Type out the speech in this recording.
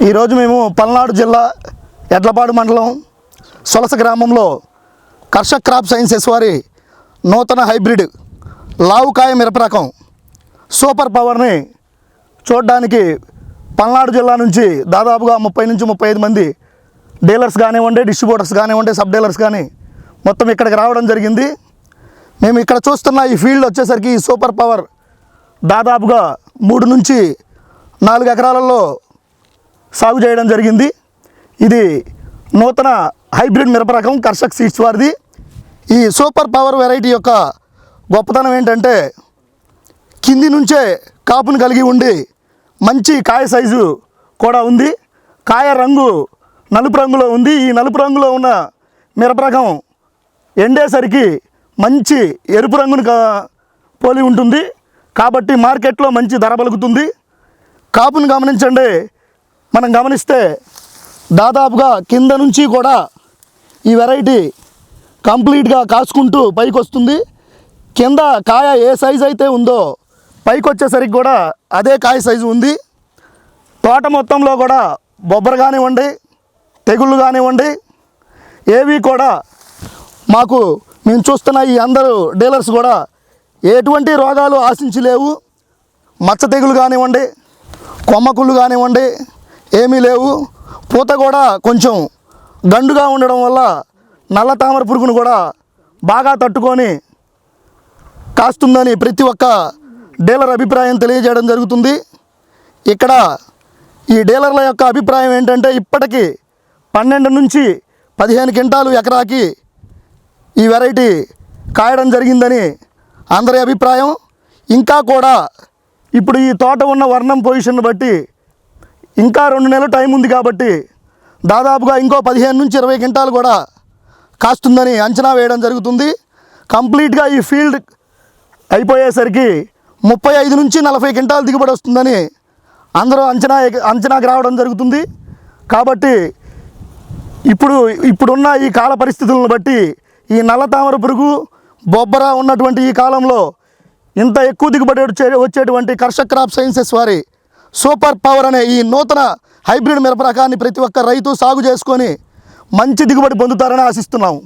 ఈరోజు మేము పల్నాడు జిల్లా ఎడ్లపాడు మండలం సొలస గ్రామంలో కర్షక్ క్రాప్ సైన్సెస్ వారి నూతన హైబ్రిడ్ లావుకాయ మిరప రకం సూపర్ పవర్ని చూడడానికి పల్నాడు జిల్లా నుంచి దాదాపుగా 30 నుంచి 35 మంది డీలర్స్ కానివ్వండి, డిస్ట్రిబ్యూటర్స్ కానివ్వండి, సబ్ డీలర్స్ కానీ మొత్తం ఇక్కడికి రావడం జరిగింది. మేము ఇక్కడ చూస్తున్న ఈ ఫీల్డ్ వచ్చేసరికి ఈ సూపర్ పవర్ దాదాపుగా 3 నుంచి 4 ఎకరాలలో సాగు చేయడం జరిగింది. ఇది నూతన హైబ్రిడ్ మిరప రకం కర్షక్ సీడ్స్ వారిది. ఈ సూపర్ పవర్ వెరైటీ యొక్క గొప్పతనం ఏంటంటే కింది నుంచే కాపును కలిగి ఉండి మంచి కాయ సైజు కూడా ఉంది. కాయ రంగు నలుపు రంగులో ఉంది. ఈ నలుపు రంగులో ఉన్న మిరప రకం ఎండేసరికి మంచి ఎరుపు రంగును పోలి ఉంటుంది కాబట్టి మార్కెట్లో మంచి ధర పలుకుతుంది. కాపును గమనించండి. మనం గమనిస్తే దాదాపుగా కింద నుంచి కూడా ఈ వెరైటీ కంప్లీట్గా కాసుకుంటూ పైకి వస్తుంది. కింద కాయ ఏ సైజు అయితే ఉందో పైకి వచ్చేసరికి కూడా అదే కాయ సైజు ఉంది. తోట మొత్తంలో కూడా బొబ్బర కానివ్వండి, తెగుళ్ళు కానివ్వండి, ఏవి కూడా మాకు మేము చూస్తున్న ఈ అందరూ డీలర్స్ కూడా ఎటువంటి రోగాలు ఆశించలేవు. మచ్చ తెగులు కానివ్వండి, కొమ్మకుళ్ళు కానివ్వండి ఏమీ లేవు. పూత కూడా కొంచెం గండుగా ఉండడం వల్ల నల్ల తామర పురుగును కూడా బాగా తట్టుకొని కాస్తుందని ప్రతి ఒక్క డీలర్ అభిప్రాయం తెలియజేయడం జరుగుతుంది. ఇక్కడ ఈ డీలర్ల యొక్క అభిప్రాయం ఏంటంటే ఇప్పటికీ 12 నుంచి 15 క్వింటాలు ఎకరాకి ఈ వెరైటీ కాయడం జరిగిందని అందరి అభిప్రాయం. ఇంకా కూడా ఇప్పుడు ఈ తోట ఉన్న వర్ణం పొజిషన్ బట్టి ఇంకా 2 నెలలు టైం ఉంది కాబట్టి దాదాపుగా ఇంకో 15 నుంచి 20 క్వింటాలు కూడా కాస్తుందని అంచనా వేయడం జరుగుతుంది. కంప్లీట్గా ఈ ఫీల్డ్ అయిపోయేసరికి 35 నుంచి 40 క్వింటాలు దిగుబడి వస్తుందని అందరూ అంచనాకి రావడం జరుగుతుంది. కాబట్టి ఇప్పుడున్న ఈ కాల పరిస్థితులను బట్టి ఈ నల్ల తామర పురుగు, బొబ్బర ఉన్నటువంటి ఈ కాలంలో ఇంత ఎక్కువ దిగుబడి వచ్చేటువంటి కర్షక్ క్రాప్ సైన్సెస్ వారి సూపర్ పవర్ అనే ఈ నూతన హైబ్రిడ్ మిరప రకాన్ని ప్రతి ఒక్క రైతు సాగు చేసుకొని మంచి దిగుబడి పొందుతారని ఆశిస్తున్నాము.